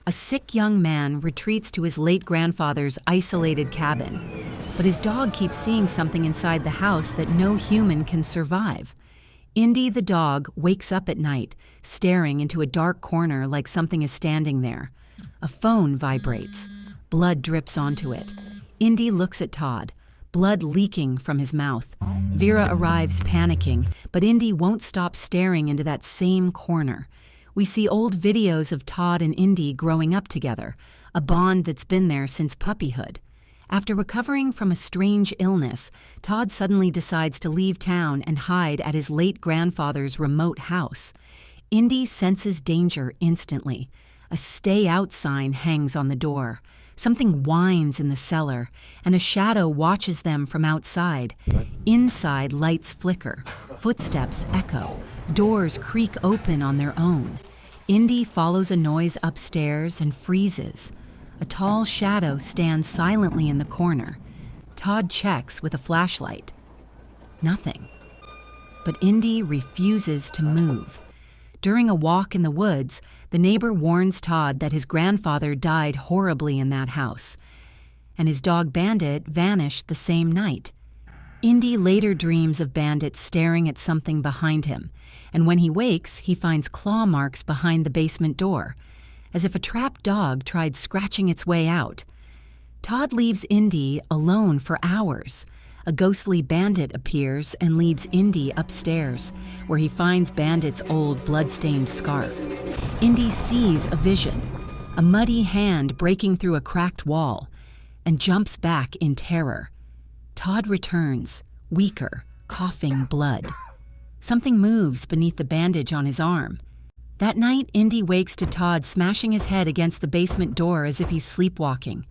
A sick young man retreats to his late grandfather's isolated cabin, but his dog keeps seeing something inside the house that no human can survive. Indy the dog wakes up at night, staring into a dark corner like something is standing there. A phone vibrates. Blood drips onto it. Indy looks at Todd, blood leaking from his mouth. Vera arrives panicking, but Indy won't stop staring into that same corner. We see old videos of Todd and Indy growing up together, a bond that's been there since puppyhood. After recovering from a strange illness, Todd suddenly decides to leave town and hide at his late grandfather's remote house. Indy senses danger instantly. A "Stay Out" sign hangs on the door. Something whines in the cellar, and a shadow watches them from outside. Inside, lights flicker. Footsteps echo. Doors creak open on their own. Indy follows a noise upstairs and freezes. A tall shadow stands silently in the corner. Todd checks with a flashlight. Nothing. But Indy refuses to move. During a walk in the woods, the neighbor warns Todd that his grandfather died horribly in that house, and his dog Bandit vanished the same night. Indy later dreams of Bandit staring at something behind him, and when he wakes, he finds claw marks behind the basement door, as if a trapped dog tried scratching its way out. Todd leaves Indy alone for hours. A ghostly bandit appears and leads Indy upstairs, where he finds Bandit's old blood-stained scarf. Indy sees a vision, a muddy hand breaking through a cracked wall, and jumps back in terror. Todd returns, weaker, coughing blood. Something moves beneath the bandage on his arm. That night, Indy wakes to Todd smashing his head against the basement door as if he's sleepwalking.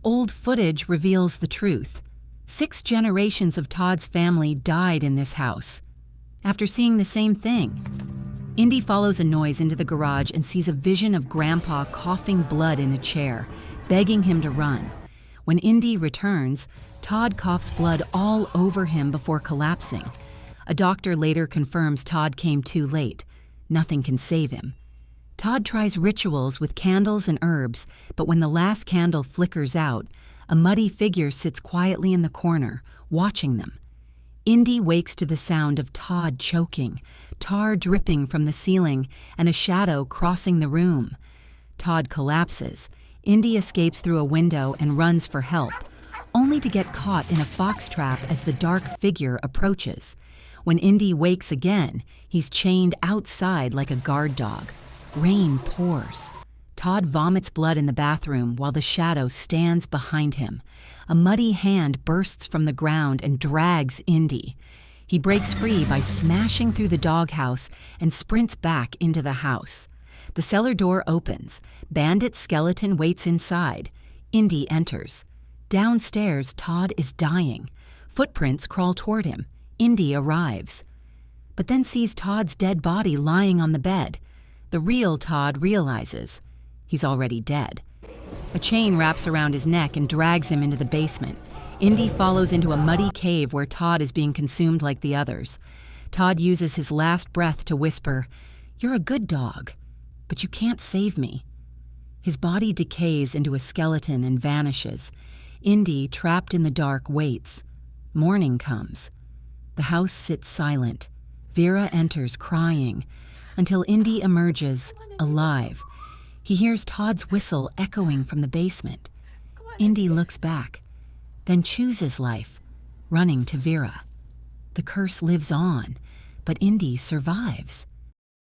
Old footage reveals the truth. 6 generations of Todd's family died in this house. After seeing the same thing, Indy follows a noise into the garage and sees a vision of Grandpa coughing blood in a chair, begging him to run. When Indy returns, Todd coughs blood all over him before collapsing. A doctor later confirms Todd came too late. Nothing can save him. Todd tries rituals with candles and herbs, but when the last candle flickers out, a muddy figure sits quietly in the corner, watching them. Indy wakes to the sound of Todd choking, tar dripping from the ceiling, and a shadow crossing the room. Todd collapses. Indy escapes through a window and runs for help, only to get caught in a fox trap as the dark figure approaches. When Indy wakes again, he's chained outside like a guard dog. Rain pours. Todd vomits blood in the bathroom while the shadow stands behind him. A muddy hand bursts from the ground and drags Indy. He breaks free by smashing through the doghouse and sprints back into the house. The cellar door opens. Bandit's skeleton waits inside. Indy enters. Downstairs, Todd is dying. Footprints crawl toward him. Indy arrives, but then sees Todd's dead body lying on the bed. The real Todd realizes he's already dead. A chain wraps around his neck and drags him into the basement. Indy follows into a muddy cave where Todd is being consumed like the others. Todd uses his last breath to whisper, "You're a good dog, but you can't save me." His body decays into a skeleton and vanishes. Indy, trapped in the dark, waits. Morning comes. The house sits silent. Vera enters crying, until Indy emerges, alive. He hears Todd's whistle echoing from the basement. Indy looks back, then chooses life, running to Vera. The curse lives on, but Indy survives.